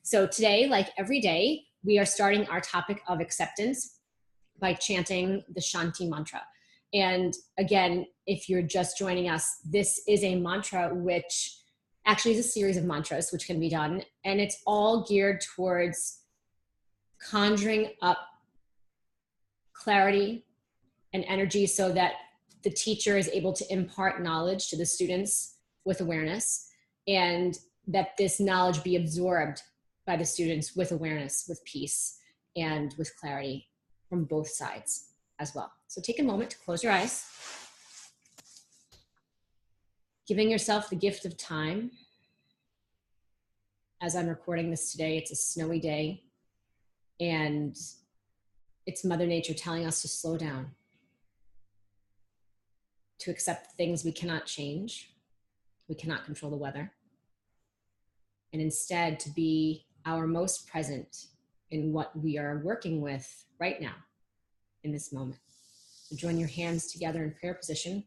So today, like every day, we are starting our topic of acceptance by chanting the Shanti mantra. And again, if you're just joining us, this is a mantra which actually is a series of mantras which can be done. And it's all geared towards conjuring up clarity and energy so that the teacher is able to impart knowledge to the students with awareness, and that this knowledge be absorbed by the students with awareness, with peace, and with clarity from both sides as well. So take a moment to close your eyes, giving yourself the gift of time. As I'm recording this today, it's a snowy day, and it's Mother Nature telling us to slow down, to accept things we cannot change. We cannot control the weather. And instead to be our most present in what we are working with right now in this moment. So join your hands together in prayer position.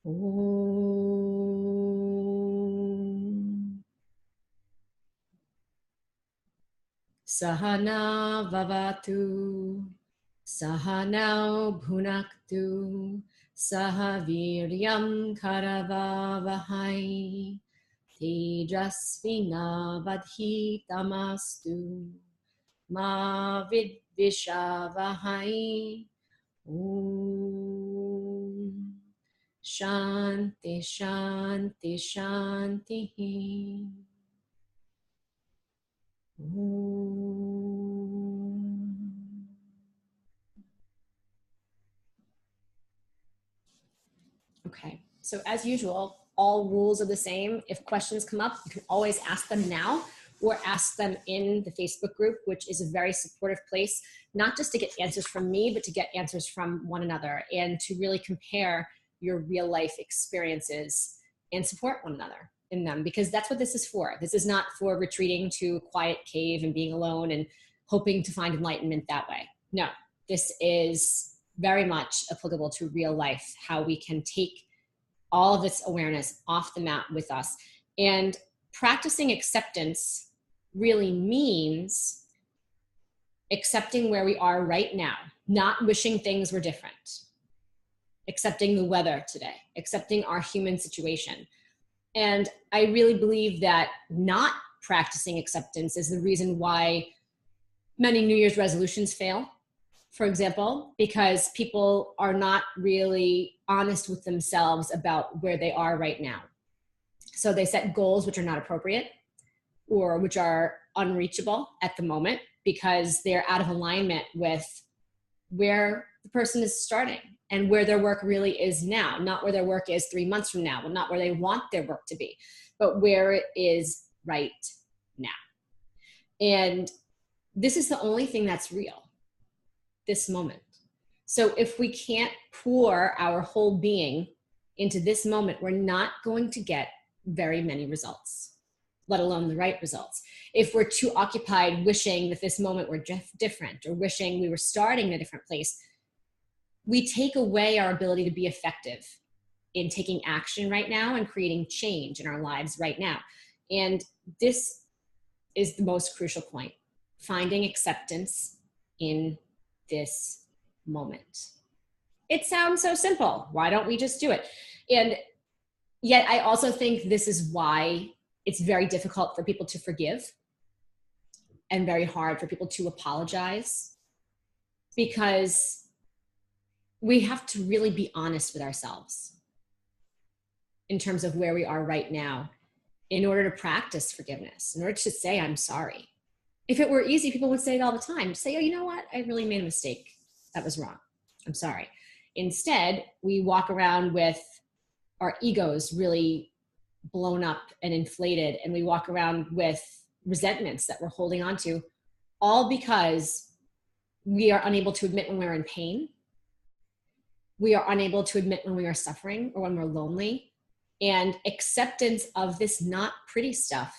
Om. Sahana vavatu, Sahanau bhunaktu, Sahaviryam karavavahai, Tejasvina vadhitamastu, Ma vidvishavahai. Om Shanti Shanti Shanti. Okay, so as usual, all rules are the same. If questions come up, you can always ask them now or ask them in the Facebook group, which is a very supportive place, not just to get answers from me, but to get answers from one another and to really compare your real life experiences and support one another in them, because that's what this is for. This is not for retreating to a quiet cave and being alone and hoping to find enlightenment that way. No, this is very much applicable to real life, how we can take all of this awareness off the mat with us. And practicing acceptance really means accepting where we are right now, not wishing things were different, accepting the weather today, accepting our human situation. And I really believe that not practicing acceptance is the reason why many New Year's resolutions fail, for example, because people are not really honest with themselves about where they are right now. So they set goals which are not appropriate or which are unreachable at the moment because they're out of alignment with where the person is starting and where their work really is now, not where their work is 3 months from now, not where they want their work to be, but where it is right now. And this is the only thing that's real, this moment. So if we can't pour our whole being into this moment, we're not going to get very many results, let alone the right results. If we're too occupied wishing that this moment were different or wishing we were starting in a different place, we take away our ability to be effective in taking action right now and creating change in our lives right now. And this is the most crucial point, finding acceptance in this moment. It sounds so simple. Why don't we just do it? And yet I also think this is why it's very difficult for people to forgive and very hard for people to apologize, because we have to really be honest with ourselves in terms of where we are right now in order to practice forgiveness, in order to say, I'm sorry. If it were easy, people would say it all the time. Say, oh, you know what? I really made a mistake. That was wrong. I'm sorry. Instead, we walk around with our egos really blown up and inflated, and we walk around with resentments that we're holding on to, all because we are unable to admit when we're in pain. We are unable to admit when we are suffering or when we're lonely. And acceptance of this not pretty stuff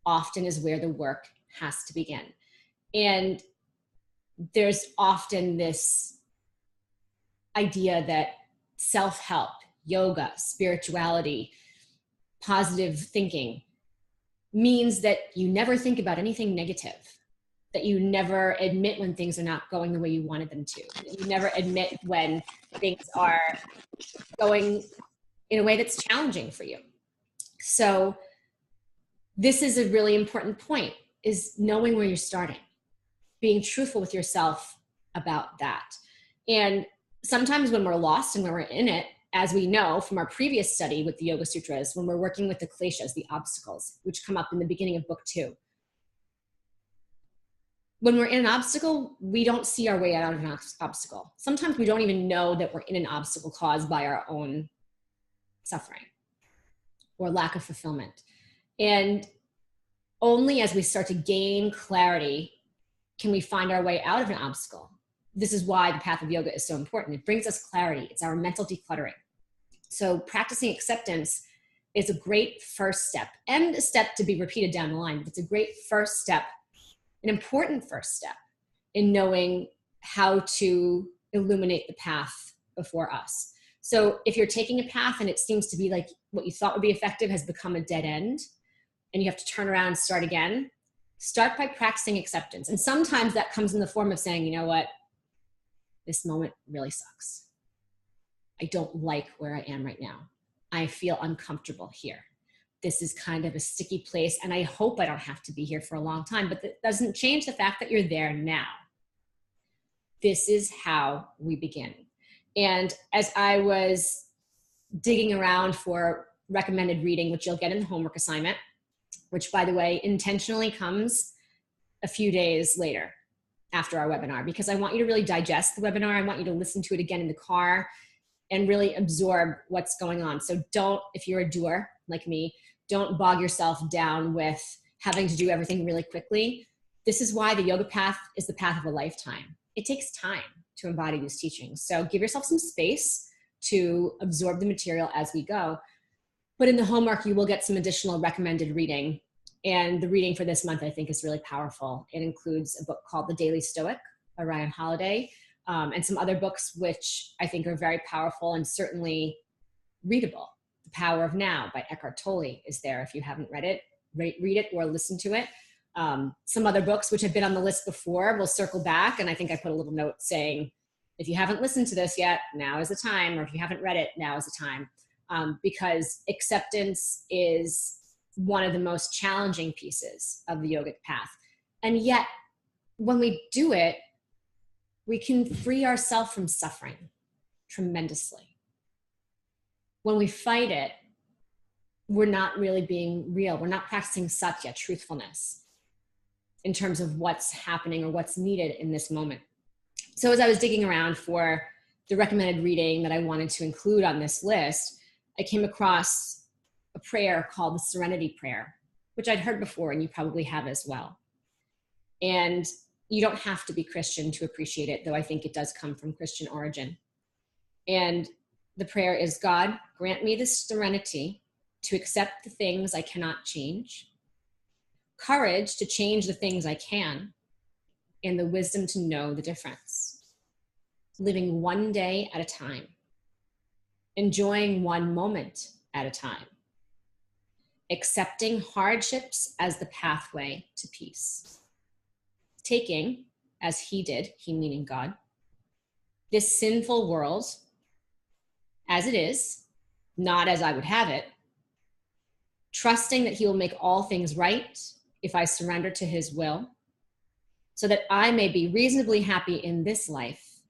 often is where the work has to begin. And there's often this idea that self-help, yoga, spirituality, positive thinking means that you never think about anything negative, that you never admit when things are not going the way you wanted them to, that you never admit when things are going in a way that's challenging for you. So this is a really important point, is knowing where you're starting, being truthful with yourself about that. And sometimes when we're lost and when we're in it, as we know from our previous study with the Yoga Sutras, when we're working with the kleshas, the obstacles, which come up in the beginning of book 2, when we're in an obstacle, we don't see our way out of an obstacle. Sometimes we don't even know that we're in an obstacle caused by our own suffering or lack of fulfillment. And only as we start to gain clarity can we find our way out of an obstacle. This is why the path of yoga is so important. It brings us clarity. It's our mental decluttering. So practicing acceptance is a great first step, and a step to be repeated down the line. But it's a great first step, an important first step in knowing how to illuminate the path before us. So if you're taking a path and it seems to be like what you thought would be effective has become a dead end, and you have to turn around and start again, start by practicing acceptance. And sometimes that comes in the form of saying, you know what, this moment really sucks. I don't like where I am right now. I feel uncomfortable here. This is kind of a sticky place, and I hope I don't have to be here for a long time, but that doesn't change the fact that you're there now. This is how we begin. And as I was digging around for recommended reading, which you'll get in the homework assignment, which, by the way, intentionally comes a few days later after our webinar, because I want you to really digest the webinar. I want you to listen to it again in the car and really absorb what's going on. So don't, if you're a doer like me, don't bog yourself down with having to do everything really quickly. This is why the yoga path is the path of a lifetime. It takes time to embody these teachings. So give yourself some space to absorb the material as we go. But in the homework, you will get some additional recommended reading. And the reading for this month, I think, is really powerful. It includes a book called The Daily Stoic by Ryan Holiday, and some other books which I think are very powerful and certainly readable. The Power of Now by Eckhart Tolle is there. If you haven't read it, read it or listen to it. Some other books which have been on the list before, we'll circle back. And I think I put a little note saying, if you haven't listened to this yet, now is the time. Or if you haven't read it, now is the time. Because acceptance is one of the most challenging pieces of the yogic path. And yet, when we do it, we can free ourselves from suffering tremendously. When we fight it, we're not really being real. We're not practicing satya, truthfulness, in terms of what's happening or what's needed in this moment. So as I was digging around for the recommended reading that I wanted to include on this list, I came across a prayer called the Serenity Prayer, which I'd heard before, and you probably have as well. And you don't have to be Christian to appreciate it, though I think it does come from Christian origin. And the prayer is, God, grant me the serenity to accept the things I cannot change, courage to change the things I can, and the wisdom to know the difference. Living one day at a time. Enjoying one moment at a time. Accepting hardships as the pathway to peace. Taking, as he did, he meaning God, this sinful world as it is, not as I would have it, trusting that he will make all things right if I surrender to his will, so that I may be reasonably happy in this life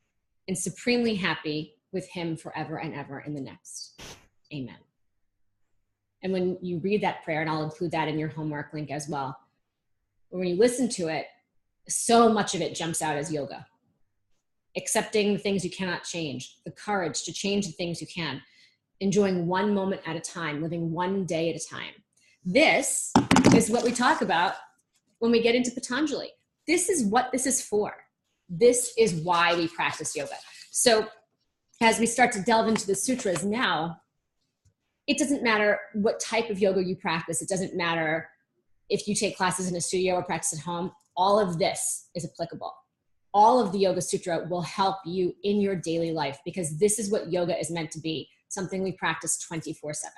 and supremely happy with him forever and ever in the next. Amen. And when you read that prayer, and I'll include that in your homework link as well, but when you listen to it, so much of it jumps out as yoga. Accepting the things you cannot change, the courage to change the things you can, enjoying one moment at a time, living one day at a time. This is what we talk about when we get into Patanjali. This is what this is for. This is why we practice yoga. So as we start to delve into the sutras now, it doesn't matter what type of yoga you practice. It doesn't matter if you take classes in a studio or practice at home. All of this is applicable. All of the Yoga Sutra will help you in your daily life, because this is what yoga is meant to be, something we practice 24/7,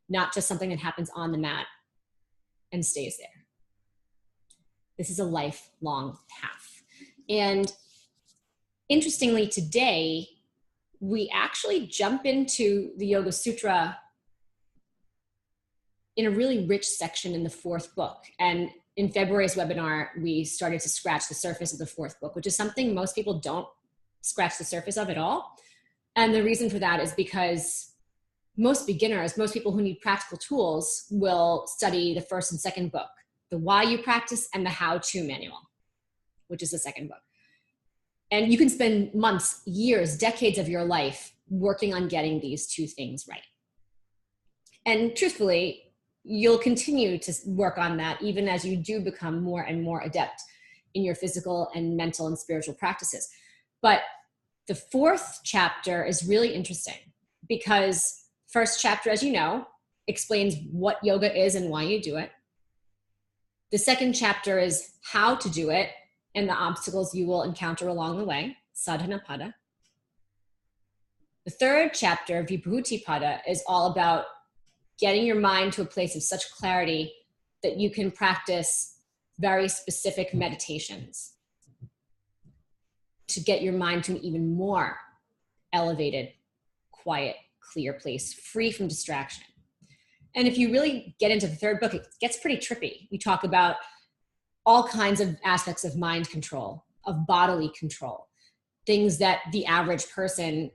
not just something that happens on the mat. and stays there. This is a lifelong path. And interestingly, today, we actually jump into the Yoga Sutra in a really rich section in the fourth book. And in February's webinar, we started to scratch the surface of the fourth book, which is something most people don't scratch the surface of at all. And the reason for that is because most beginners, most people who need practical tools will study the first and second book, the why you practice and the how-to manual, which is the second book. And you can spend months, years, decades of your life working on getting these two things right. And truthfully, you'll continue to work on that even as you do become more and more adept in your physical and mental and spiritual practices. But the fourth chapter is really interesting because first chapter, as you know, explains what yoga is and why you do it. The second chapter is how to do it and the obstacles you will encounter along the way, sadhana pada. The third chapter, vibhuti pada, is all about getting your mind to a place of such clarity that you can practice very specific meditations to get your mind to an even more elevated, quiet, clear place, free from distraction. And if you really get into the third book, it gets pretty trippy. We talk about all kinds of aspects of mind control, of bodily control, things that the average person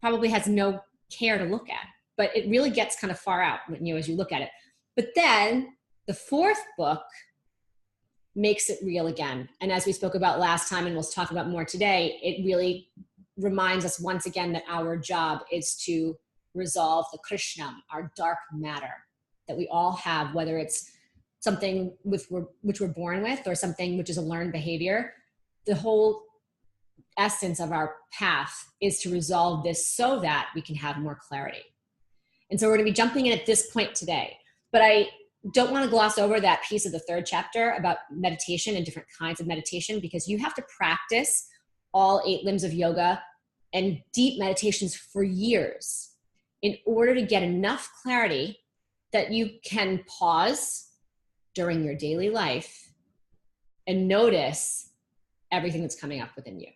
probably has no care to look at. But it really gets kind of far out, as you look at it. But then the fourth book makes it real again. And as we spoke about last time, and we'll talk about more today, it really reminds us once again that our job is to resolve the Krishnam, our dark matter that we all have, whether it's something which we're born with or something which is a learned behavior. The whole essence of our path is to resolve this so that we can have more clarity. And so we're going to be jumping in at this point today. But I don't want to gloss over that piece of the third chapter about meditation and different kinds of meditation, because you have to practice all 8 limbs of yoga and deep meditations for years in order to get enough clarity that you can pause during your daily life and notice everything that's coming up within you.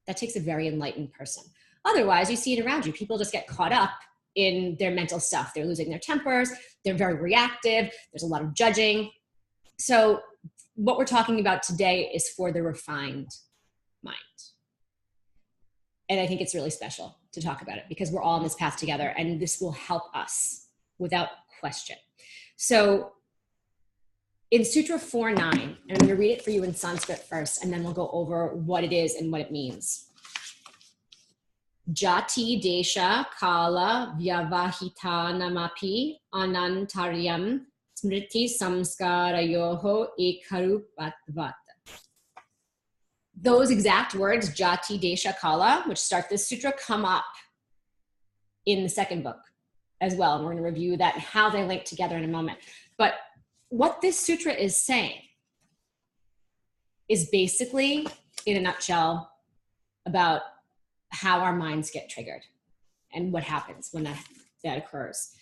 That takes a very enlightened person. Otherwise, you see it around you. People just get caught up in their mental stuff. They're losing their tempers. They're very reactive. There's a lot of judging. So what we're talking about today is for the refined mind. And I think it's really special to talk about it because we're all on this path together and this will help us without question. So in Sutra 4.9, and I'm going to read it for you in Sanskrit first, and then we'll go over what it is and what it means. Jati, Desha, Kala, Vyavahitanamapi, Anantaryam, Smriti, Samskarayoho, Ekarupatvata. Those exact words, Jati, Desha, Kala, which start this sutra, come up in the second book as well. And we're going to review that and how they link together in a moment. But what this sutra is saying is basically, in a nutshell, about how our minds get triggered and what happens when that occurs.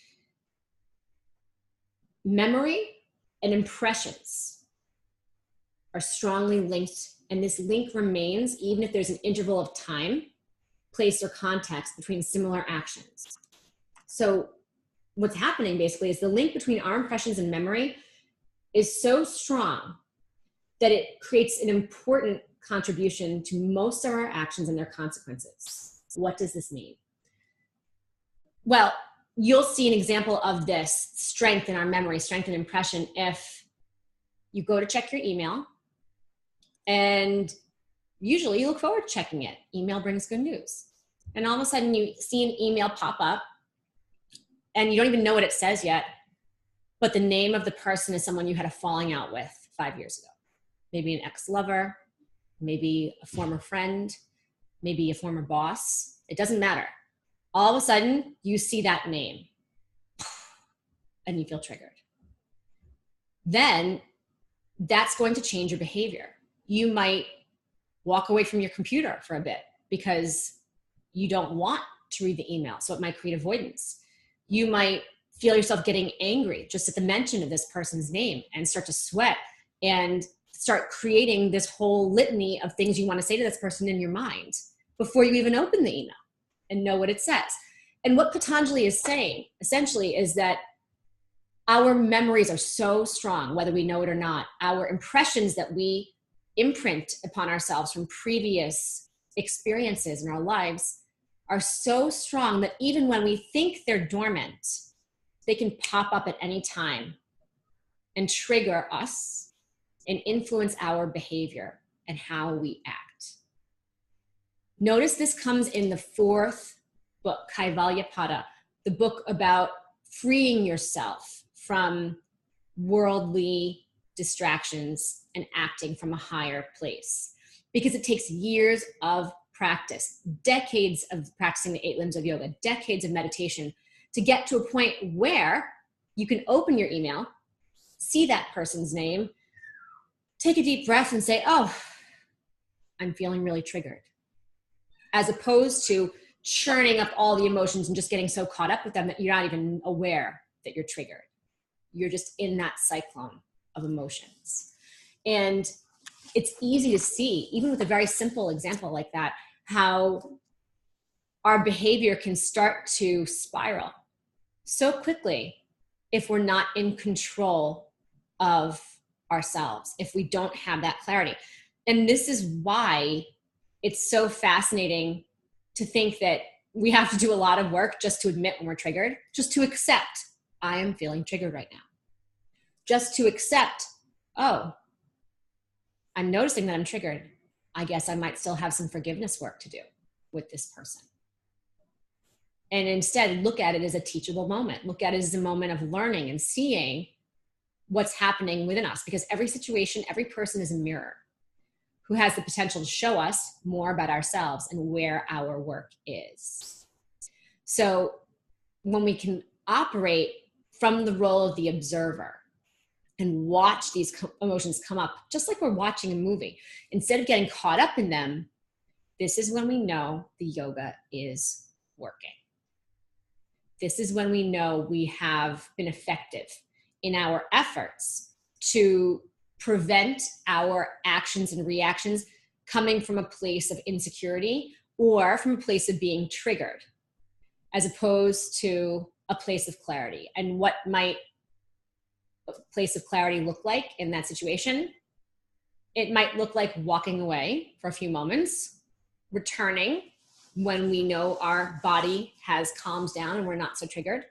Memory and impressions are strongly linked, and this link remains even if there's an interval of time, place, or context between similar actions. So what's happening basically is the link between our impressions and memory is so strong that it creates an important contribution to most of our actions and their consequences. What does this mean? Well, you'll see an example of this strength in our memory, strength in impression, if you go to check your email, and usually you look forward to checking it. Email brings good news. And all of a sudden you see an email pop up, and you don't even know what it says yet, but the name of the person is someone you had a falling out with 5 years ago. Maybe an ex-lover, maybe a former friend, maybe a former boss. It doesn't matter. All of a sudden, you see that name and you feel triggered. Then that's going to change your behavior. You might walk away from your computer for a bit because you don't want to read the email, so it might create avoidance. You might feel yourself getting angry just at the mention of this person's name and start to sweat and start creating this whole litany of things you want to say to this person in your mind before you even open the email and know what it says. And what Patanjali is saying essentially is that our memories are so strong, whether we know it or not. Our impressions that we imprint upon ourselves from previous experiences in our lives are so strong that even when we think they're dormant, they can pop up at any time and trigger us and influence our behavior and how we act. Notice this comes in the fourth book, Kaivalyapada, the book about freeing yourself from worldly distractions and acting from a higher place. Because it takes years of practice, decades of practicing the 8 limbs of yoga, decades of meditation to get to a point where you can open your email, see that person's name, take a deep breath and say, oh, I'm feeling really triggered. As opposed to churning up all the emotions and just getting so caught up with them that you're not even aware that you're triggered. You're just in that cyclone of emotions. And it's easy to see, even with a very simple example like that, how our behavior can start to spiral so quickly if we're not in control of ourselves, if we don't have that clarity. And this is why it's so fascinating to think that we have to do a lot of work just to admit when we're triggered, just to accept, I am feeling triggered right now. Just to accept, oh, I'm noticing that I'm triggered. I guess I might still have some forgiveness work to do with this person. And instead, look at it as a teachable moment. Look at it as a moment of learning and seeing what's happening within us. Because every situation, every person is a mirror who has the potential to show us more about ourselves and where our work is. So when we can operate from the role of the observer and watch these emotions come up, just like we're watching a movie, instead of getting caught up in them, this is when we know the yoga is working. This is when we know we have been effective in our efforts to prevent our actions and reactions coming from a place of insecurity or from a place of being triggered, as opposed to a place of clarity. And what might a place of clarity look like in that situation? It might look like walking away for a few moments, returning when we know our body has calmed down and we're not so triggered.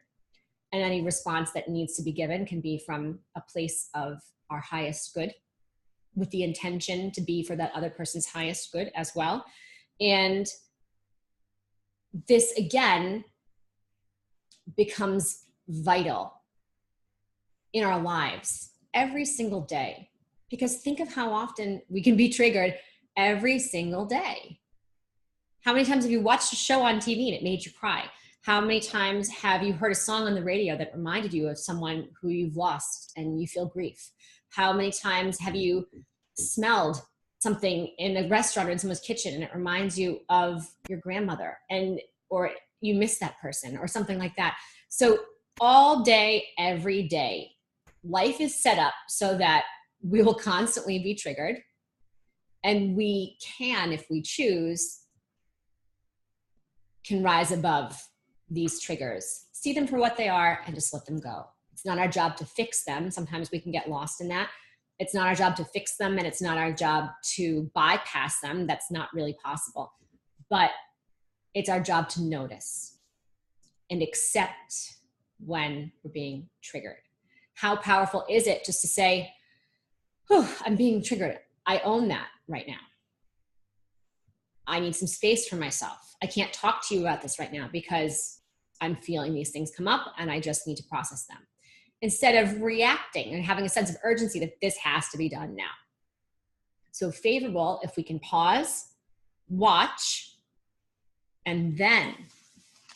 And any response that needs to be given can be from a place of our highest good, with the intention to be for that other person's highest good as well. And this, again, becomes vital in our lives every single day. Because think of how often we can be triggered every single day. How many times have you watched a show on TV and it made you cry? How many times have you heard a song on the radio that reminded you of someone who you've lost and you feel grief? How many times have you smelled something in a restaurant or in someone's kitchen and it reminds you of your grandmother, and or you miss that person or something like that? So all day, every day, life is set up so that we will constantly be triggered, and we can, if we choose, can rise above these triggers, see them for what they are, and just let them go. It's not our job to fix them. Sometimes we can get lost in that. It's not our job to fix them, and it's not our job to bypass them. That's not really possible. But it's our job to notice and accept when we're being triggered. How powerful is it just to say, I'm being triggered. I own that right now. I need some space for myself. I can't talk to you about this right now because I'm feeling these things come up and I just need to process them. Instead of reacting and having a sense of urgency that this has to be done now. So favorable if we can pause, watch, and then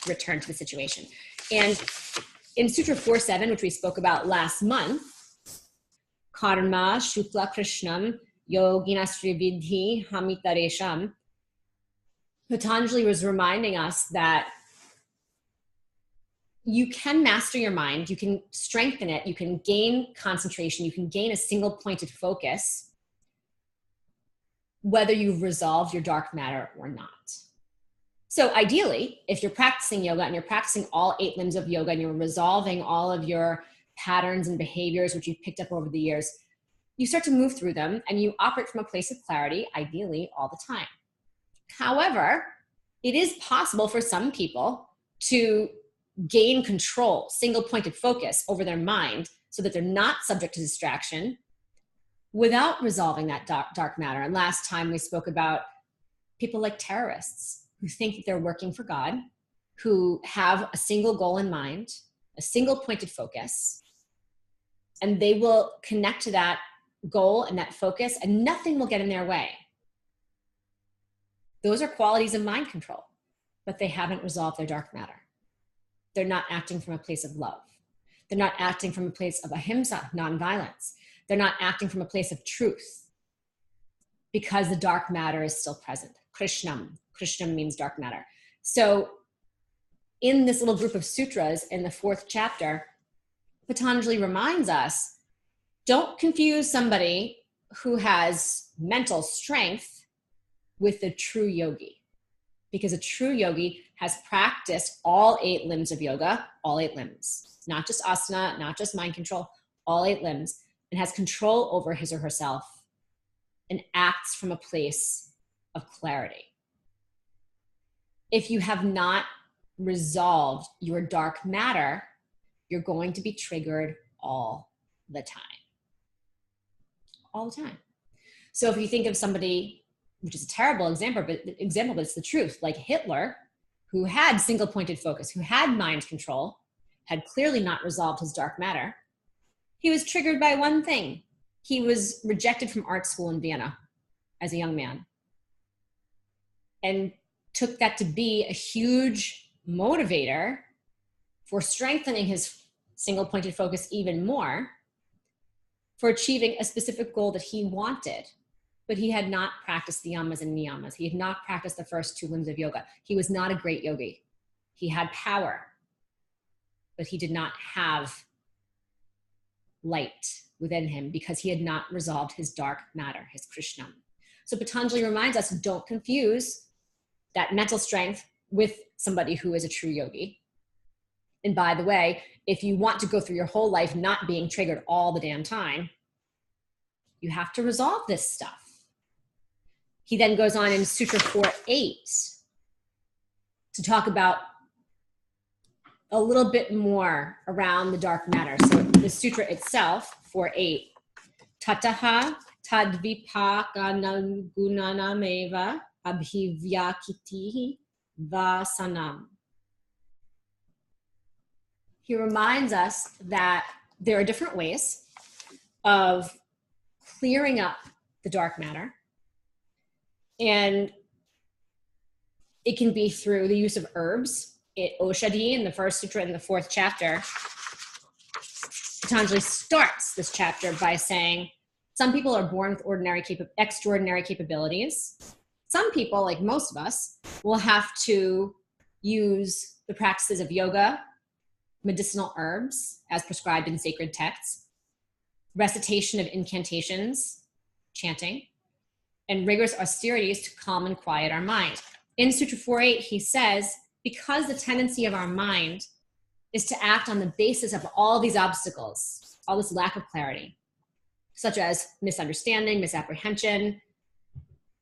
return to the situation. And in Sutra 4.7, which we spoke about last month, karma shukla krishnam yoginastri vidhi hamitaresham, Patanjali was reminding us that you can master your mind, you can strengthen it, you can gain concentration, you can gain a single pointed focus, whether you've resolved your dark matter or not. So ideally, if you're practicing yoga and you're practicing all 8 limbs of yoga and you're resolving all of your patterns and behaviors which you've picked up over the years, you start to move through them and you operate from a place of clarity, ideally all the time. However, it is possible for some people to gain control, single pointed focus over their mind so that they're not subject to distraction without resolving that dark matter. And last time we spoke about people like terrorists who think that they're working for God, who have a single goal in mind, a single pointed focus, and they will connect to that goal and that focus and nothing will get in their way. Those are qualities of mind control, but they haven't resolved their dark matter. They're not acting from a place of love. They're not acting from a place of ahimsa, nonviolence. They're not acting from a place of truth because the dark matter is still present. Krishnam means dark matter. So in this little group of sutras in the 4th chapter, Patanjali reminds us, don't confuse somebody who has mental strength with the true yogi. Because a true yogi has practiced all 8 limbs of yoga, all 8 limbs, not just asana, not just mind control, all 8 limbs, and has control over his or herself and acts from a place of clarity. If you have not resolved your dark matter, you're going to be triggered all the time. All the time. So if you think of somebody, which is a terrible example, but it's the truth, like Hitler, who had single pointed focus, who had mind control, had clearly not resolved his dark matter. He was triggered by one thing. He was rejected from art school in Vienna as a young man and took that to be a huge motivator for strengthening his single pointed focus even more, for achieving a specific goal that he wanted. But he had not practiced the yamas and niyamas. He had not practiced the first 2 limbs of yoga. He was not a great yogi. He had power, but he did not have light within him because he had not resolved his dark matter, his Krishnam. So Patanjali reminds us, don't confuse that mental strength with somebody who is a true yogi. And by the way, if you want to go through your whole life not being triggered all the damn time, you have to resolve this stuff. He then goes on in Sutra 4.8 to talk about a little bit more around the dark matter. So the sutra itself, 4.8, tataha tadvipakanangunanameva abhivyakitihi vasanam. He reminds us that there are different ways of clearing up the dark matter. And it can be through the use of herbs. Oshadi, in the first sutra in the 4th chapter, Patanjali starts this chapter by saying, some people are born with extraordinary capabilities. Some people, like most of us, will have to use the practices of yoga, medicinal herbs, as prescribed in sacred texts, recitation of incantations, chanting, and rigorous austerities to calm and quiet our mind. In Sutra 4.8, he says, because the tendency of our mind is to act on the basis of all these obstacles, all this lack of clarity, such as misunderstanding, misapprehension,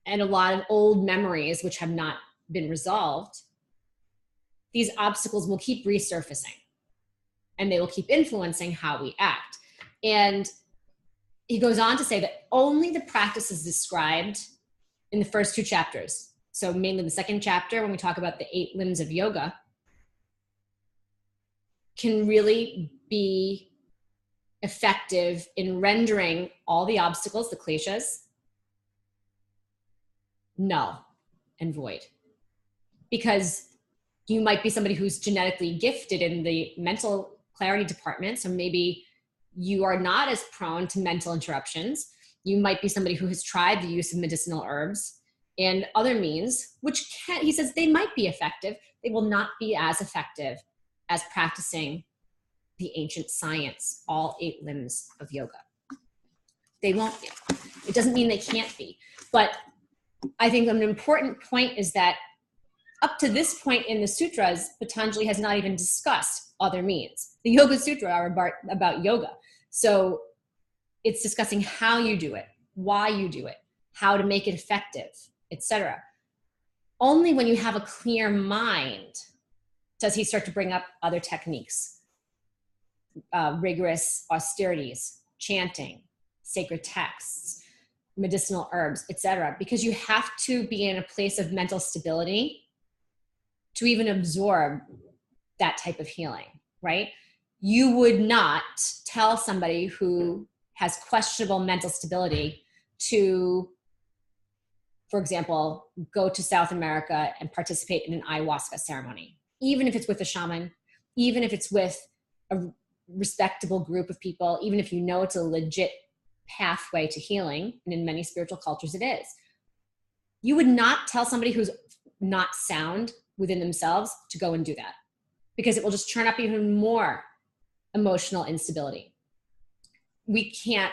and a lot of old memories which have not been resolved, these obstacles will keep resurfacing and they will keep influencing how we act. And he goes on to say that only the practices described in the first 2 chapters, so mainly the 2nd chapter when we talk about the 8 limbs of yoga, can really be effective in rendering all the obstacles, the kleshas, null and void. Because you might be somebody who's genetically gifted in the mental clarity department, so maybe you are not as prone to mental interruptions. You might be somebody who has tried the use of medicinal herbs and other means, which he says they might be effective. They will not be as effective as practicing the ancient science, all 8 limbs of yoga. They won't be. It doesn't mean they can't be. But I think an important point is that up to this point in the sutras, Patanjali has not even discussed other means. The Yoga Sutra are about yoga. So it's discussing how you do it, why you do it, how to make it effective, etc. Only when you have a clear mind does he start to bring up other techniques, rigorous austerities, chanting, sacred texts, medicinal herbs, etc. Because you have to be in a place of mental stability to even absorb that type of healing, right? You would not tell somebody who has questionable mental stability to, for example, go to South America and participate in an ayahuasca ceremony, even if it's with a shaman, even if it's with a respectable group of people, even if you know it's a legit pathway to healing, and in many spiritual cultures it is. You would not tell somebody who's not sound within themselves to go and do that, because it will just turn up even more emotional instability. We can't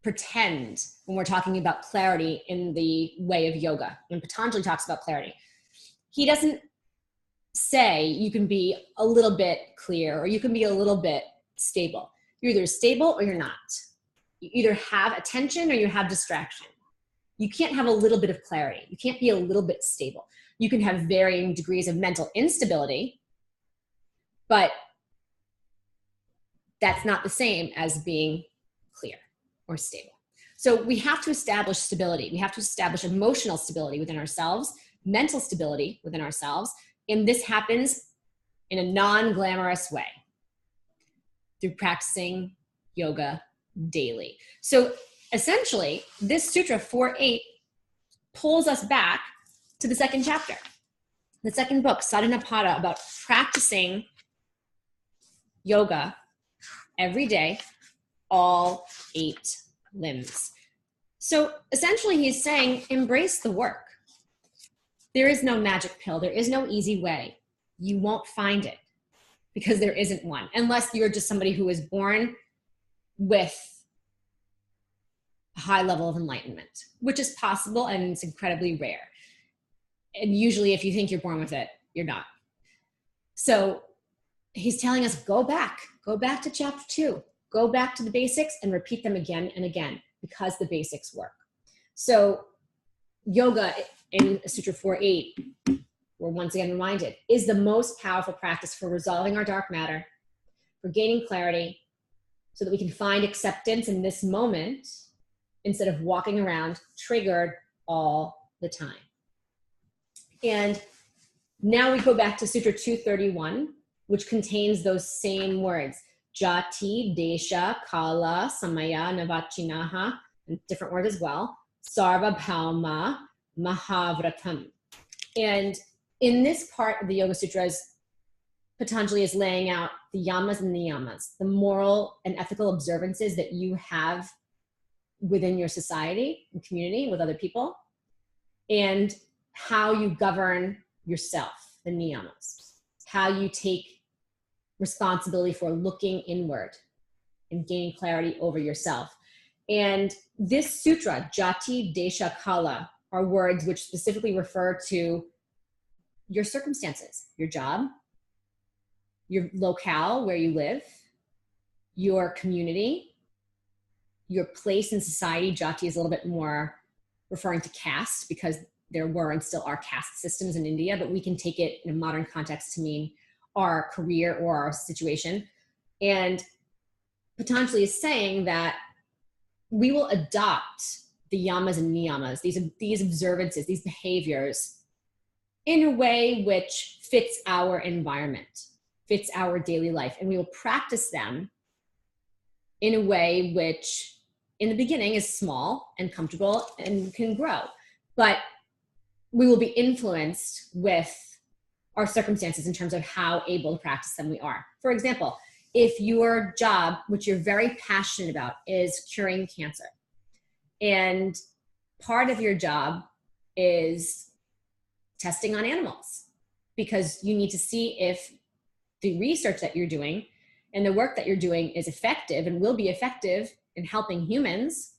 pretend when we're talking about clarity in the way of yoga. When Patanjali talks about clarity, he doesn't say you can be a little bit clear or you can be a little bit stable. You're either stable or you're not. You either have attention or you have distraction. You can't have a little bit of clarity. You can't be a little bit stable. You can have varying degrees of mental instability, but that's not the same as being clear or stable. So we have to establish stability. We have to establish emotional stability within ourselves, mental stability within ourselves. And this happens in a non-glamorous way through practicing yoga daily. So essentially, this Sutra 4.8 pulls us back to the second chapter, the second book, Sadhanapada, about practicing yoga every day, all 8 limbs. So essentially he's saying, embrace the work. There is no magic pill. There is no easy way. You won't find it because there isn't one, unless you're just somebody who is born with a high level of enlightenment, which is possible and it's incredibly rare. And usually if you think you're born with it, you're not. So he's telling us, go back to chapter 2, go back to the basics and repeat them again and again because the basics work. So yoga in Sutra 4.8, we're once again reminded, is the most powerful practice for resolving our dark matter, for gaining clarity, so that we can find acceptance in this moment instead of walking around triggered all the time. And now we go back to Sutra 231, which contains those same words, Jati, Deja, Kala, Samaya, Navachinaha, and different words as well, Sarva Bhauma, Mahavratam. And in this part of the Yoga Sutras, Patanjali is laying out the yamas and niyamas, the moral and ethical observances that you have within your society and community with other people, and how you govern yourself, the niyamas, how you take responsibility for looking inward and gaining clarity over yourself. And this sutra, Jati, Desha, Kala, are words which specifically refer to your circumstances, your job, your locale where you live, your community, your place in society. Jati is a little bit more referring to caste because there were and still are caste systems in India, but we can take it in a modern context to mean our career or our situation. And Patanjali is saying that we will adopt the yamas and niyamas, these observances, these behaviors, in a way which fits our environment, fits our daily life. And we will practice them in a way which in the beginning is small and comfortable and can grow. But we will be influenced with our circumstances in terms of how able to practice them we are. For example, if your job, which you're very passionate about, is curing cancer, and part of your job is testing on animals because you need to see if the research that you're doing and the work that you're doing is effective and will be effective in helping humans,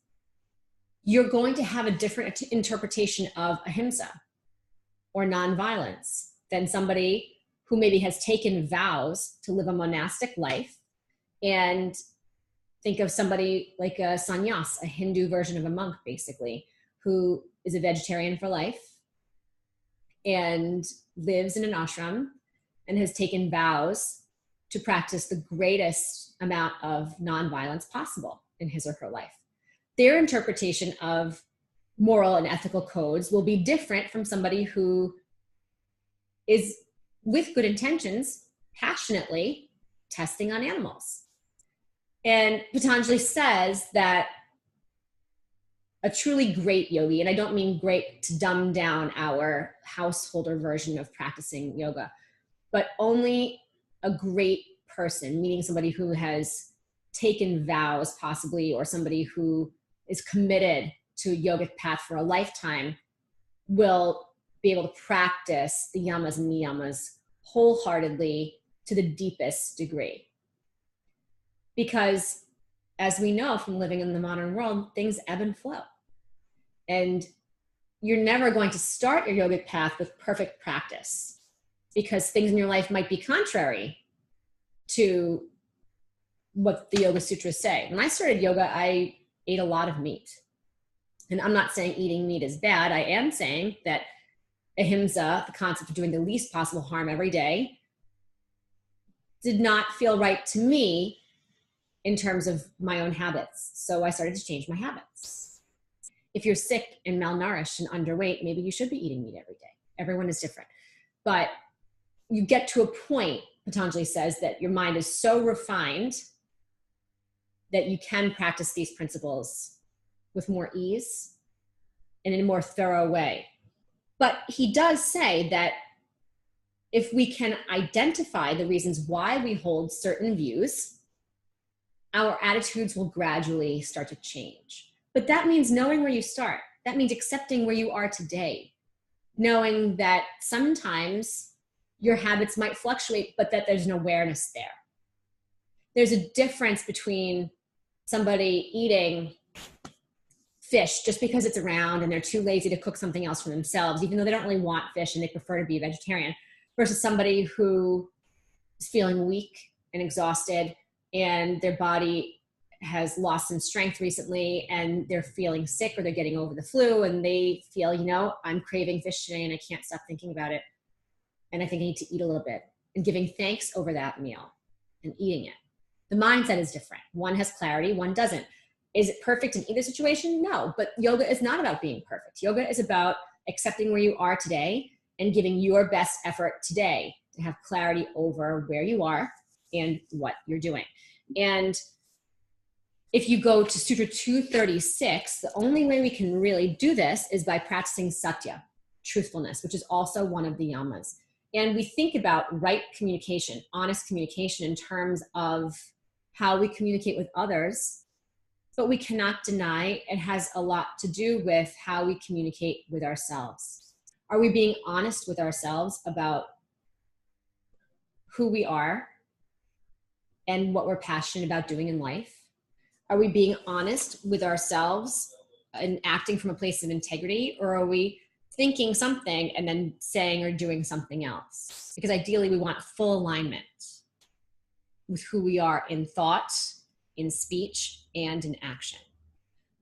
you're going to have a different interpretation of ahimsa or nonviolence than somebody who maybe has taken vows to live a monastic life. And think of somebody like a sannyas, a Hindu version of a monk, basically, who is a vegetarian for life and lives in an ashram and has taken vows to practice the greatest amount of nonviolence possible in his or her life. Their interpretation of moral and ethical codes will be different from somebody who is, with good intentions, passionately testing on animals. And Patanjali says that a truly great yogi, and I don't mean great to dumb down our householder version of practicing yoga, but only a great person, meaning somebody who has taken vows possibly, or somebody who is committed to a yogic path for a lifetime, will be able to practice the yamas and niyamas wholeheartedly to the deepest degree. Because as we know from living in the modern world, things ebb and flow. And you're never going to start your yogic path with perfect practice, because things in your life might be contrary to what the Yoga Sutras say. When I started yoga, I ate a lot of meat. And I'm not saying eating meat is bad. I am saying that ahimsa, the concept of doing the least possible harm every day, did not feel right to me in terms of my own habits. So I started to change my habits. If you're sick and malnourished and underweight, maybe you should be eating meat every day. Everyone is different. But you get to a point, Patanjali says, that your mind is so refined that you can practice these principles with more ease and in a more thorough way. But he does say that if we can identify the reasons why we hold certain views, our attitudes will gradually start to change. But that means knowing where you start. That means accepting where you are today, knowing that sometimes your habits might fluctuate, but that there's an awareness there. There's a difference between somebody eating fish just because it's around and they're too lazy to cook something else for themselves, even though they don't really want fish and they prefer to be a vegetarian, versus somebody who is feeling weak and exhausted and their body has lost some strength recently and they're feeling sick or they're getting over the flu and they feel, you know, I'm craving fish today and I can't stop thinking about it. And I think I need to eat a little bit, and giving thanks over that meal and eating it. The mindset is different. One has clarity, one doesn't. Is it perfect in either situation? No, but yoga is not about being perfect. Yoga is about accepting where you are today and giving your best effort today to have clarity over where you are and what you're doing. And if you go to Sutra 236, the only way we can really do this is by practicing satya, truthfulness, which is also one of the yamas. And we think about right communication, honest communication in terms of how we communicate with others, but we cannot deny it has a lot to do with how we communicate with ourselves. Are we being honest with ourselves about who we are and what we're passionate about doing in life? Are we being honest with ourselves and acting from a place of integrity, or are we thinking something and then saying or doing something else? Because ideally we want full alignment with who we are in thought, in speech, and in action.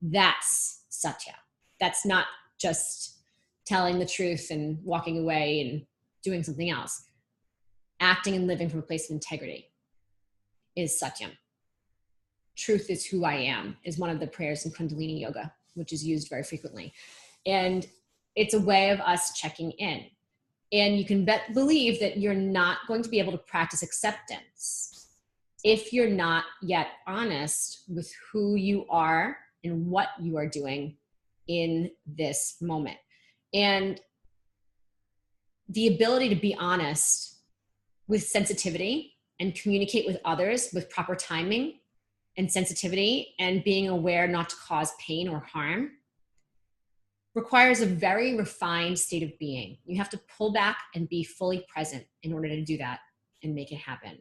That's satya. That's not just telling the truth and walking away and doing something else. Acting and living from a place of integrity is satyam. Truth is who I am is one of the prayers in Kundalini yoga, which is used very frequently. And it's a way of us checking in. And you can believe that you're not going to be able to practice acceptance if you're not yet honest with who you are and what you are doing in this moment. And the ability to be honest with sensitivity and communicate with others with proper timing and sensitivity and being aware not to cause pain or harm requires a very refined state of being. You have to pull back and be fully present in order to do that. and make it happen.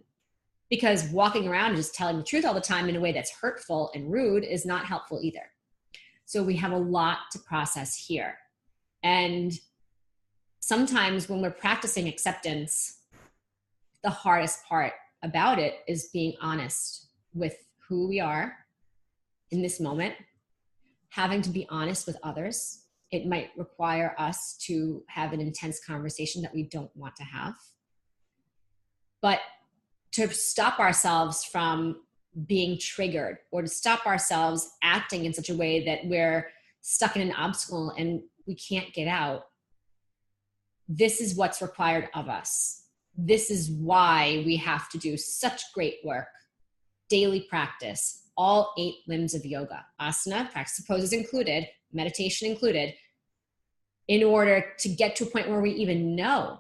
Because walking around and just telling the truth all the time in a way that's hurtful and rude is not helpful either. So we have a lot to process here. And sometimes when we're practicing acceptance, the hardest part about it is being honest with who we are in this moment, having to be honest with others. It might require us to have an intense conversation that we don't want to have. But to stop ourselves from being triggered, or to stop ourselves acting in such a way that we're stuck in an obstacle and we can't get out, this is what's required of us. This is why we have to do such great work, daily practice, all 8 limbs of yoga, asana, practice of poses included, meditation included, in order to get to a point where we even know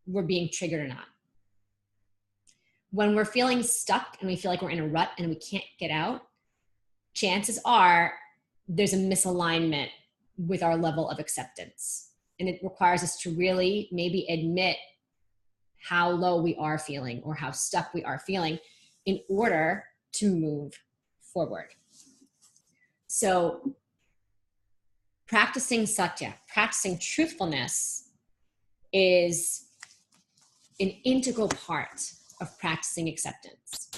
we're being triggered or not. When we're feeling stuck and we feel like we're in a rut and we can't get out, chances are there's a misalignment with our level of acceptance. And it requires us to really maybe admit how low we are feeling or how stuck we are feeling in order to move forward. So practicing satya, practicing truthfulness, is an integral part of practicing acceptance.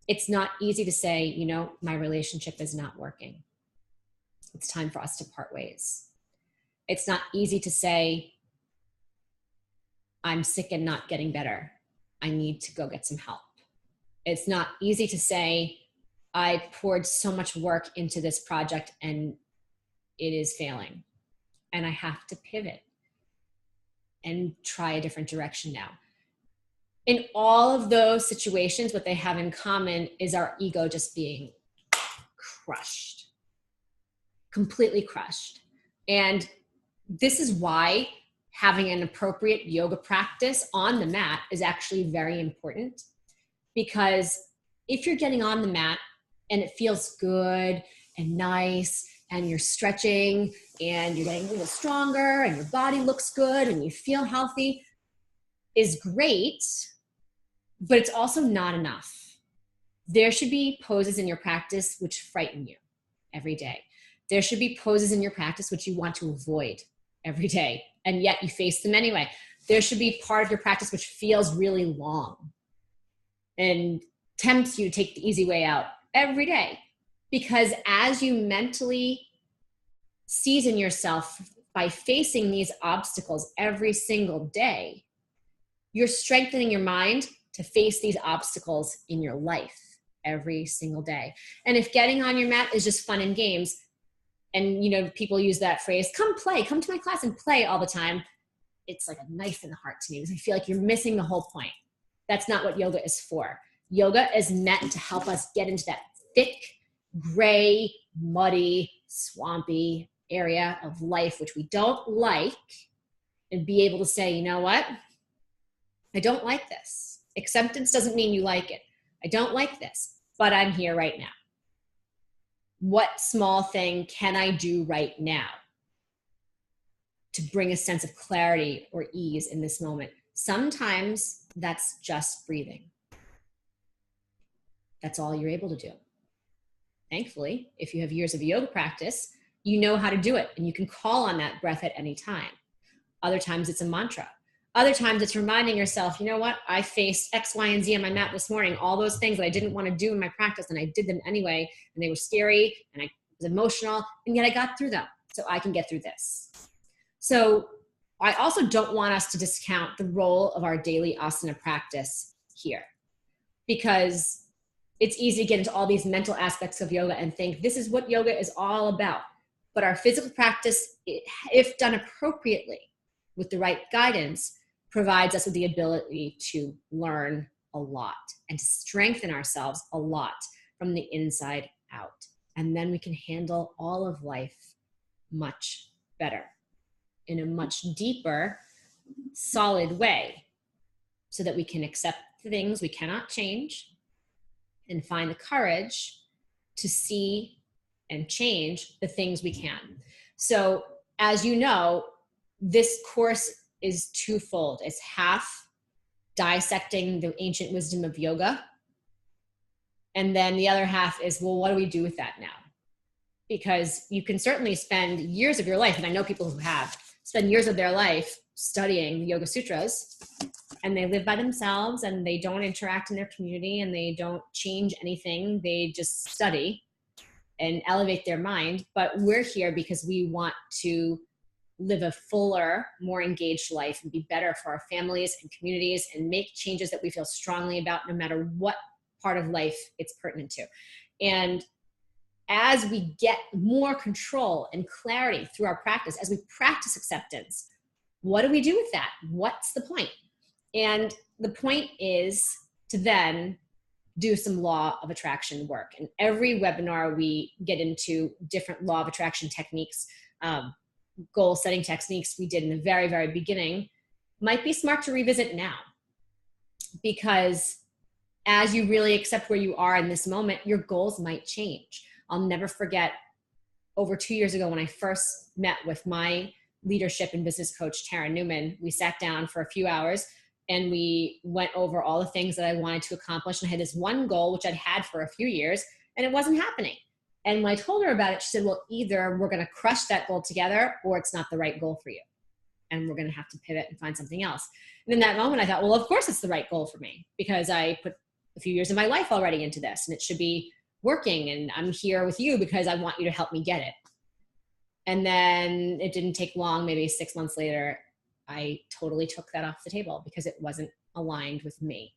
It's not easy to say, you know, my relationship is not working. It's time for us to part ways. It's not easy to say, I'm sick and not getting better. I need to go get some help. It's not easy to say, I poured so much work into this project and it is failing. And I have to pivot and try a different direction now. In all of those situations, what they have in common is our ego just being crushed, completely crushed. And this is why having an appropriate yoga practice on the mat is actually very important. Because if you're getting on the mat and it feels good and nice and you're stretching and you're getting a little stronger and your body looks good and you feel healthy, is great, but it's also not enough. There should be poses in your practice which frighten you every day. There should be poses in your practice which you want to avoid every day, and yet you face them anyway. There should be part of your practice which feels really long and tempts you to take the easy way out every day. Because as you mentally season yourself by facing these obstacles every single day, you're strengthening your mind to face these obstacles in your life every single day. And if getting on your mat is just fun and games, and you know, people use that phrase, come play, come to my class and play all the time, it's like a knife in the heart to me, because I feel like you're missing the whole point. That's not what yoga is for. Yoga is meant to help us get into that thick, gray, muddy, swampy area of life which we don't like, and be able to say, you know what? I don't like this. Acceptance doesn't mean you like it. I don't like this, but I'm here right now. What small thing can I do right now to bring a sense of clarity or ease in this moment? Sometimes that's just breathing. That's all you're able to do. Thankfully, if you have years of yoga practice, you know how to do it, and you can call on that breath at any time. Other times it's a mantra. Other times it's reminding yourself, you know what? I faced X, Y, and Z on my mat this morning, all those things that I didn't want to do in my practice, and I did them anyway, and they were scary, and I was emotional, and yet I got through them, so I can get through this. So I also don't want us to discount the role of our daily asana practice here, because it's easy to get into all these mental aspects of yoga and think this is what yoga is all about. But our physical practice, if done appropriately with the right guidance, provides us with the ability to learn a lot and to strengthen ourselves a lot from the inside out. And then we can handle all of life much better in a much deeper, solid way, so that we can accept the things we cannot change and find the courage to see and change the things we can. So as you know, this course is twofold. It's half dissecting the ancient wisdom of yoga. And then the other half is, well, what do we do with that now? Because you can certainly spend years of your life, and I know people who have spent years of their life studying the Yoga Sutras, and they live by themselves and they don't interact in their community and they don't change anything. They just study and elevate their mind. But we're here because we want to live a fuller, more engaged life and be better for our families and communities and make changes that we feel strongly about, no matter what part of life it's pertinent to. And as we get more control and clarity through our practice, as we practice acceptance, what do we do with that? What's the point? And the point is to then do some law of attraction work. And every webinar we get into different law of attraction techniques, goal setting techniques we did in the very, very beginning. Might be smart to revisit now, because as you really accept where you are in this moment, your goals might change. I'll never forget over 2 years ago when I first met with my leadership and business coach, Tara Newman. We sat down for a few hours and we went over all the things that I wanted to accomplish. And I had this one goal, which I'd had for a few years, and it wasn't happening. And when I told her about it, she said, well, either we're going to crush that goal together or it's not the right goal for you. And we're going to have to pivot and find something else. And in that moment, I thought, well, of course it's the right goal for me, because I put a few years of my life already into this and it should be working. And I'm here with you because I want you to help me get it. And then it didn't take long, maybe 6 months later, I totally took that off the table because it wasn't aligned with me.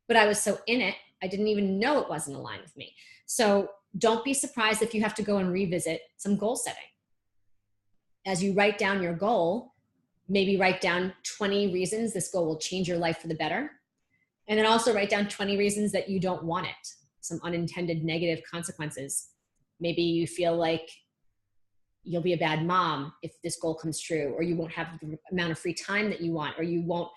But I was so in it, I didn't even know it wasn't aligned with me. So don't be surprised if you have to go and revisit some goal setting. As you write down your goal, maybe write down 20 reasons this goal will change your life for the better. And then also write down 20 reasons that you don't want it, some unintended negative consequences. Maybe you feel like you'll be a bad mom if this goal comes true, or you won't have the amount of free time that you want, or you'll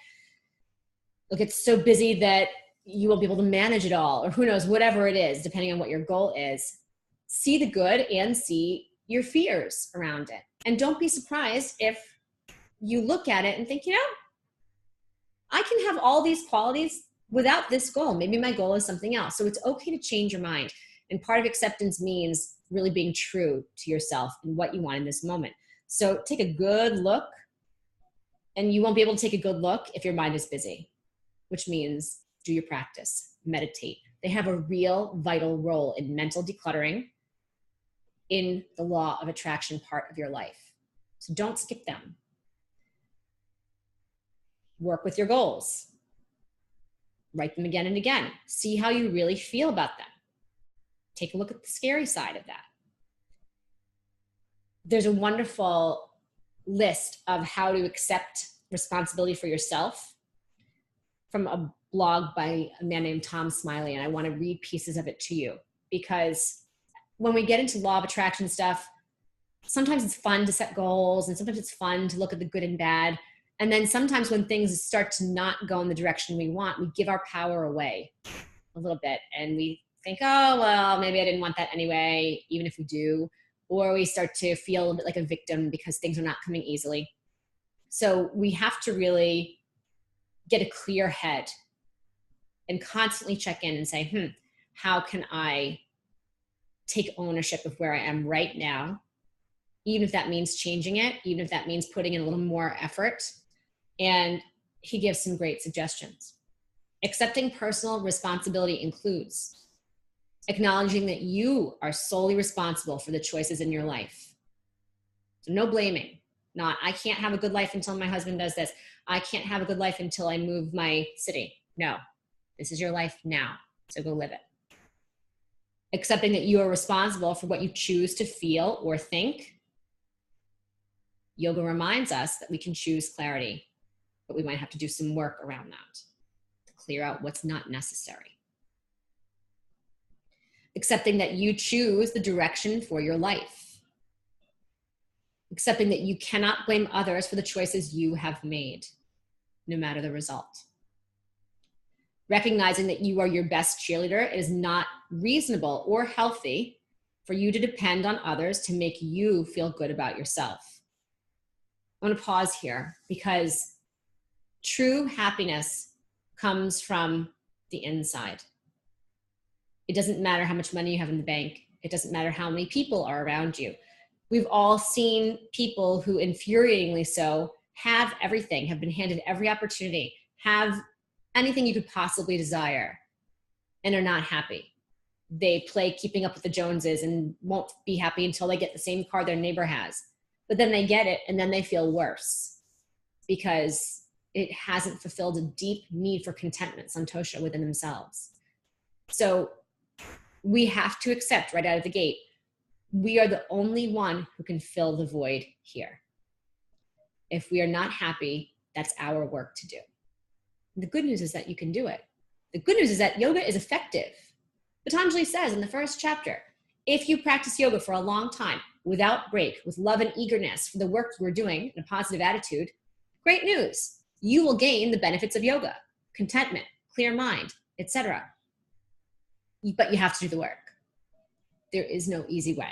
get so busy that you won't be able to manage it all, or who knows, whatever it is, depending on what your goal is. See the good and see your fears around it. And don't be surprised if you look at it and think, I can have all these qualities without this goal. Maybe my goal is something else. So it's okay to change your mind. And part of acceptance means really being true to yourself and what you want in this moment. So take a good look, and you won't be able to take a good look if your mind is busy, which means do your practice, meditate. They have a real vital role in mental decluttering in the law of attraction part of your life. So don't skip them. Work with your goals. Write them again and again. See how you really feel about them. Take a look at the scary side of that. There's a wonderful list of how to accept responsibility for yourself from a blog by a man named Tom Smiley, and I want to read pieces of it to you, because when we get into law of attraction stuff, sometimes it's fun to set goals, and sometimes it's fun to look at the good and bad. And then sometimes when things start to not go in the direction we want, we give our power away a little bit, and we think, oh, well, maybe I didn't want that anyway, even if we do. Or we start to feel a bit like a victim because things are not coming easily. So we have to really get a clear head and constantly check in and say, how can I take ownership of where I am right now, even if that means changing it, even if that means putting in a little more effort. And he gives some great suggestions. Accepting personal responsibility includes acknowledging that you are solely responsible for the choices in your life. So no blaming. Not, I can't have a good life until my husband does this. I can't have a good life until I move my city. No, this is your life now, so go live it. Accepting that you are responsible for what you choose to feel or think. Yoga reminds us that we can choose clarity, but we might have to do some work around that to clear out what's not necessary. Accepting that you choose the direction for your life. Accepting that you cannot blame others for the choices you have made, no matter the result. Recognizing that you are your best cheerleader. It is not reasonable or healthy for you to depend on others to make you feel good about yourself. I'm going to pause here, because true happiness comes from the inside. It doesn't matter how much money you have in the bank. It doesn't matter how many people are around you. We've all seen people who, infuriatingly so, have everything, have been handed every opportunity, have anything you could possibly desire, and are not happy. They play keeping up with the Joneses and won't be happy until they get the same car their neighbor has. But then they get it, and then they feel worse because it hasn't fulfilled a deep need for contentment, santosha, within themselves. So we have to accept right out of the gate, we are the only one who can fill the void here. If we are not happy, that's our work to do. And the good news is that you can do it. The good news is that yoga is effective. Patanjali says in the first chapter, if you practice yoga for a long time, without break, with love and eagerness for the work you are doing and a positive attitude, great news. You will gain the benefits of yoga, contentment, clear mind, etc. But you have to do the work. There is no easy way.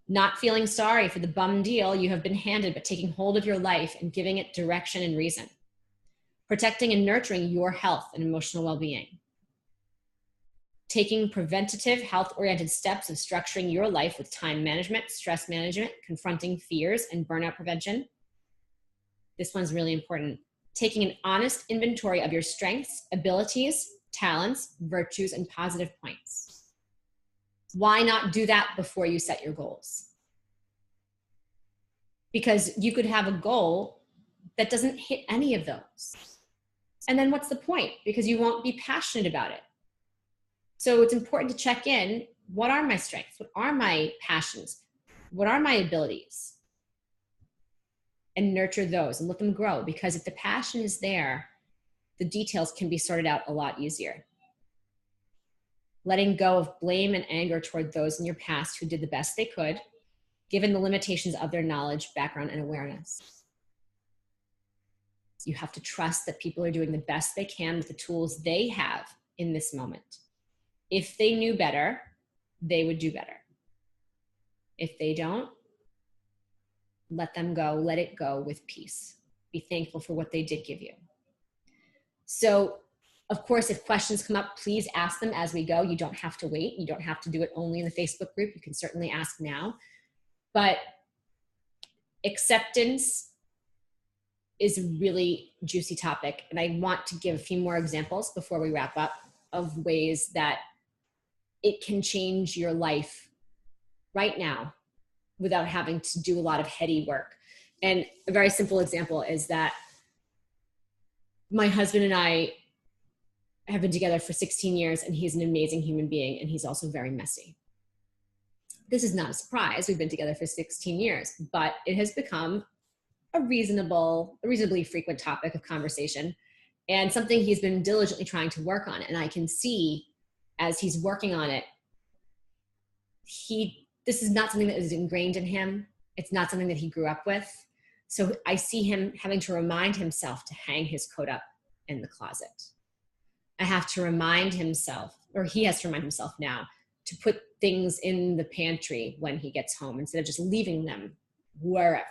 Not feeling sorry for the bum deal you have been handed, but taking hold of your life and giving it direction and reason. Protecting and nurturing your health and emotional well-being. Taking preventative, health-oriented steps of structuring your life with time management, stress management, confronting fears, and burnout prevention. This one's really important. Taking an honest inventory of your strengths, abilities, talents, virtues, and positive points. Why not do that before you set your goals? Because you could have a goal that doesn't hit any of those. And then what's the point? Because you won't be passionate about it. So it's important to check in. What are my strengths? What are my passions? What are my abilities? And nurture those and let them grow. Because if the passion is there, the details can be sorted out a lot easier. Letting go of blame and anger toward those in your past who did the best they could, given the limitations of their knowledge, background, and awareness. You have to trust that people are doing the best they can with the tools they have in this moment. If they knew better, they would do better. If they don't, let them go, let it go with peace. Be thankful for what they did give you. So, of course, if questions come up, please ask them as we go. You don't have to wait. You don't have to do it only in the Facebook group. You can certainly ask now. But acceptance is a really juicy topic. And I want to give a few more examples before we wrap up of ways that it can change your life right now without having to do a lot of heady work. And a very simple example is that my husband and I have been together for 16 years, and he's an amazing human being, and he's also very messy. This is not a surprise. We've been together for 16 years, but it has become a reasonably frequent topic of conversation, and something he's been diligently trying to work on. And I can see as he's working on it, this is not something that is ingrained in him. It's not something that he grew up with. So I see him having to remind himself to hang his coat up in the closet. I have to remind himself, or he has to remind himself now, to put things in the pantry when he gets home instead of just leaving them wherever.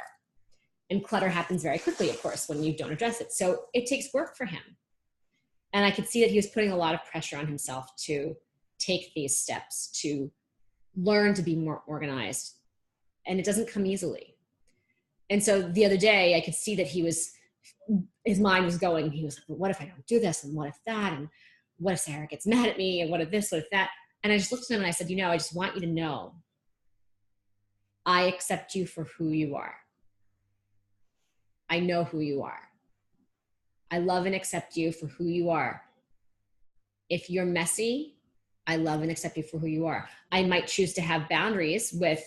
And clutter happens very quickly, of course, when you don't address it. So it takes work for him. And I could see that he was putting a lot of pressure on himself to take these steps, to learn to be more organized. And it doesn't come easily. And so the other day, I could see that his mind was going. He was like, well, what if I don't do this? And what if that? And what if Sarah gets mad at me? And what if this? What if that? And I just looked at him and I said, I just want you to know, I accept you for who you are. I know who you are. I love and accept you for who you are. If you're messy, I love and accept you for who you are. I might choose to have boundaries with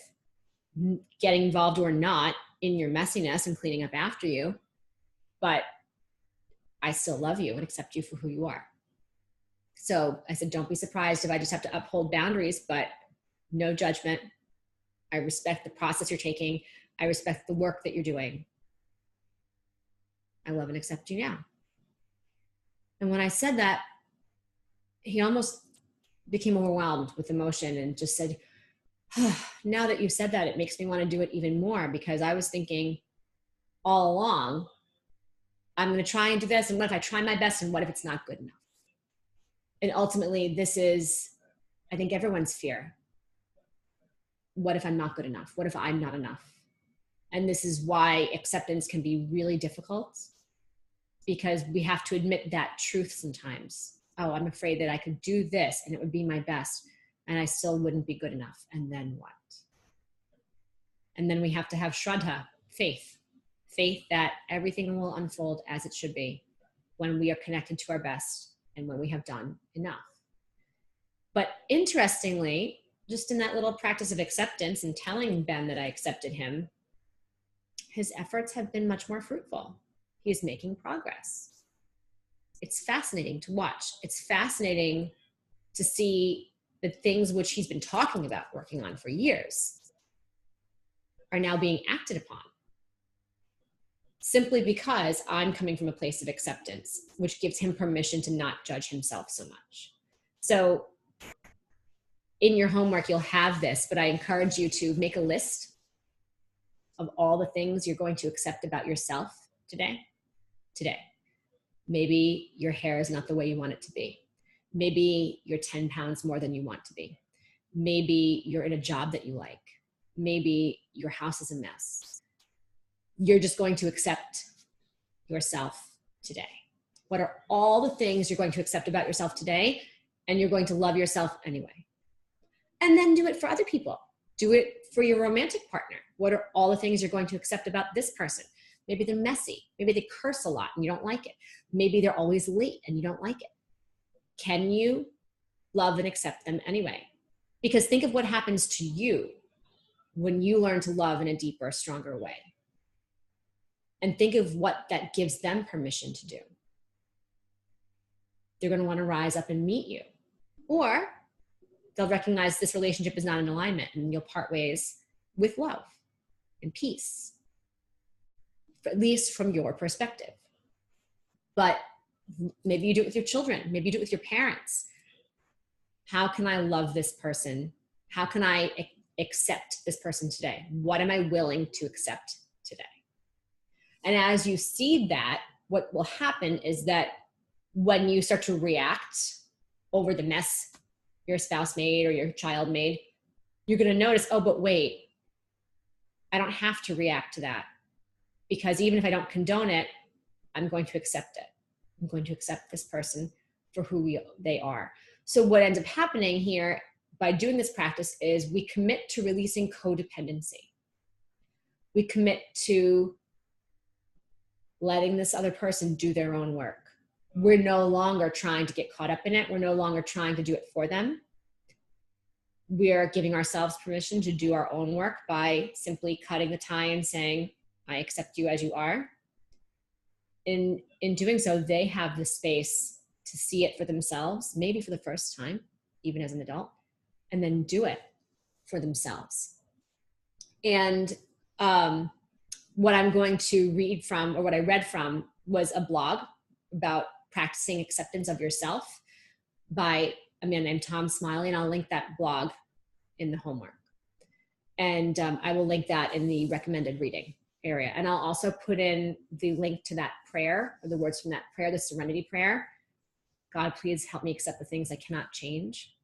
getting involved or not in your messiness and cleaning up after you, but I still love you and accept you for who you are. So I said, don't be surprised if I just have to uphold boundaries, but no judgment. I respect the process you're taking. I respect the work that you're doing. I love and accept you now. And when I said that, he almost became overwhelmed with emotion and just said, now that you've said that, it makes me want to do it even more, because I was thinking all along I'm going to try and do this. And what if I try my best? And what if it's not good enough? And ultimately, this is, I think, everyone's fear. What if I'm not good enough? What if I'm not enough? And this is why acceptance can be really difficult, because we have to admit that truth sometimes. Oh, I'm afraid that I could do this and it would be my best and I still wouldn't be good enough. And then what? And then we have to have shraddha, faith that everything will unfold as it should be when we are connected to our best and when we have done enough. But interestingly, just in that little practice of acceptance and telling Ben that I accepted him, his efforts have been much more fruitful. He's making progress. It's fascinating to watch. It's fascinating to see the things which he's been talking about working on for years are now being acted upon, simply because I'm coming from a place of acceptance, which gives him permission to not judge himself so much. So in your homework, you'll have this, but I encourage you to make a list of all the things you're going to accept about yourself today. Maybe your hair is not the way you want it to be. Maybe you're 10 pounds more than you want to be. Maybe you're in a job that you like. Maybe your house is a mess. You're just going to accept yourself today. What are all the things you're going to accept about yourself today? And you're going to love yourself anyway. And then do it for other people. Do it for your romantic partner. What are all the things you're going to accept about this person? Maybe they're messy. Maybe they curse a lot and you don't like it. Maybe they're always late and you don't like it. Can you love and accept them anyway? Because think of what happens to you when you learn to love in a deeper, stronger way. And think of what that gives them permission to do. They're going to want to rise up and meet you. Or they'll recognize this relationship is not in alignment and you'll part ways with love and peace, at least from your perspective. But maybe you do it with your children. Maybe you do it with your parents. How can I love this person? How can I accept this person today? What am I willing to accept today? And as you see that, what will happen is that when you start to react over the mess your spouse made or your child made, you're going to notice, oh, but wait, I don't have to react to that, because even if I don't condone it, I'm going to accept it. I'm going to accept this person for who they are. So what ends up happening here by doing this practice is we commit to releasing codependency. We commit to letting this other person do their own work. We're no longer trying to get caught up in it. We're no longer trying to do it for them. We are giving ourselves permission to do our own work by simply cutting the tie and saying, I accept you as you are. In doing so, they have the space to see it for themselves, maybe for the first time, even as an adult, and then do it for themselves. And what I'm going to read from, or what I read from, was a blog about practicing acceptance of yourself by a man named Tom Smiley, and I'll link that blog in the homework. And I will link that in the recommended reading area. And I'll also put in the link to that prayer, or the words from that prayer, the serenity prayer. God, please help me accept the things I cannot change,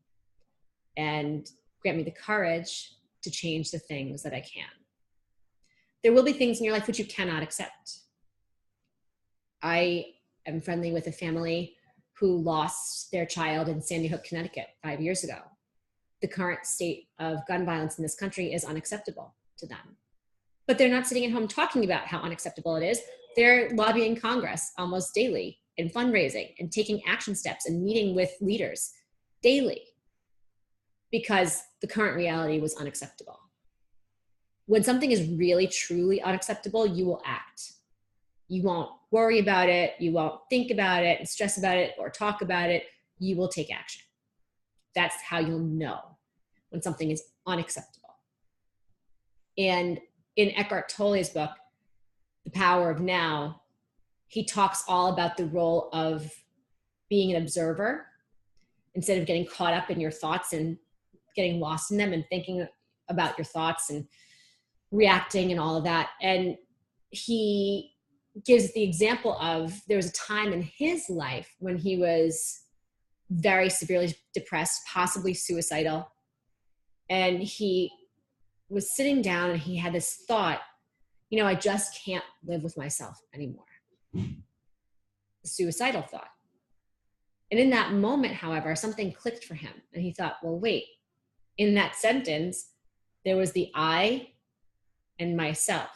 and grant me the courage to change the things that I can. There will be things in your life which you cannot accept. I am friendly with a family who lost their child in Sandy Hook, Connecticut 5 years ago. The current state of gun violence in this country is unacceptable to them. But they're not sitting at home talking about how unacceptable it is. They're lobbying Congress almost daily and fundraising and taking action steps and meeting with leaders daily because the current reality was unacceptable. When something is really, truly unacceptable, you will act. You won't worry about it. You won't think about it and stress about it or talk about it. You will take action. That's how you'll know when something is unacceptable. And in Eckhart Tolle's book, The Power of Now, he talks all about the role of being an observer instead of getting caught up in your thoughts and getting lost in them and thinking about your thoughts and reacting and all of that. And he gives the example of there was a time in his life when he was very severely depressed, possibly suicidal. And he was sitting down and he had this thought, you know, I just can't live with myself anymore. The suicidal thought. And in that moment, however, something clicked for him. And he thought, well, wait, in that sentence, there was the I and myself.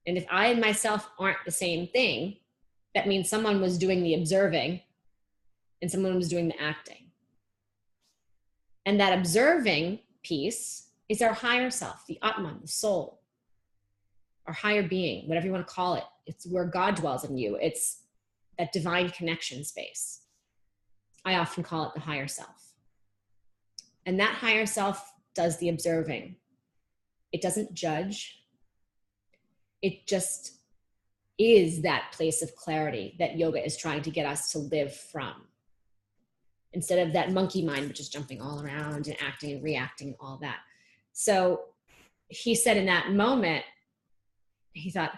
And if I and myself aren't the same thing, that means someone was doing the observing and someone was doing the acting. And that observing piece is our higher self, the Atman, the soul, our higher being, whatever you want to call it. It's where God dwells in you. It's that divine connection space. I often call it the higher self. And that higher self does the observing. It doesn't judge. It just is that place of clarity that yoga is trying to get us to live from. Instead of that monkey mind, which is jumping all around and acting and reacting and all that. So he said in that moment, he thought,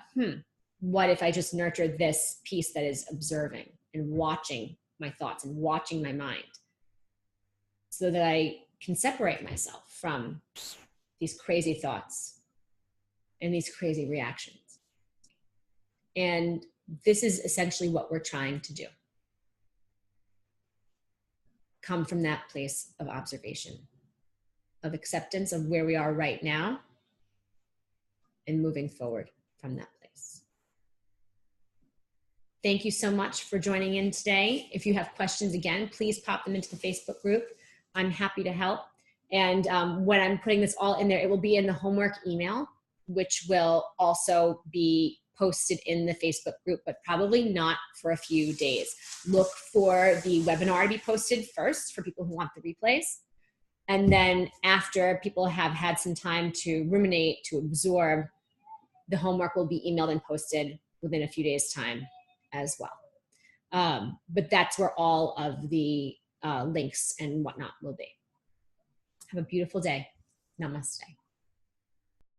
what if I just nurture this piece that is observing and watching my thoughts and watching my mind so that I can separate myself from these crazy thoughts and these crazy reactions. And this is essentially what we're trying to do. Come from that place of observation, of acceptance of where we are right now and moving forward from that place. Thank you so much for joining in today. If you have questions, again, please pop them into the Facebook group. I'm happy to help. And when I'm putting this all in there, it will be in the homework email, which will also be posted in the Facebook group, but probably not for a few days. Look for the webinar to be posted first for people who want the replays. And then after people have had some time to ruminate, to absorb, the homework will be emailed and posted within a few days' time as well. But that's where all of the links and whatnot will be. Have a beautiful day. Namaste.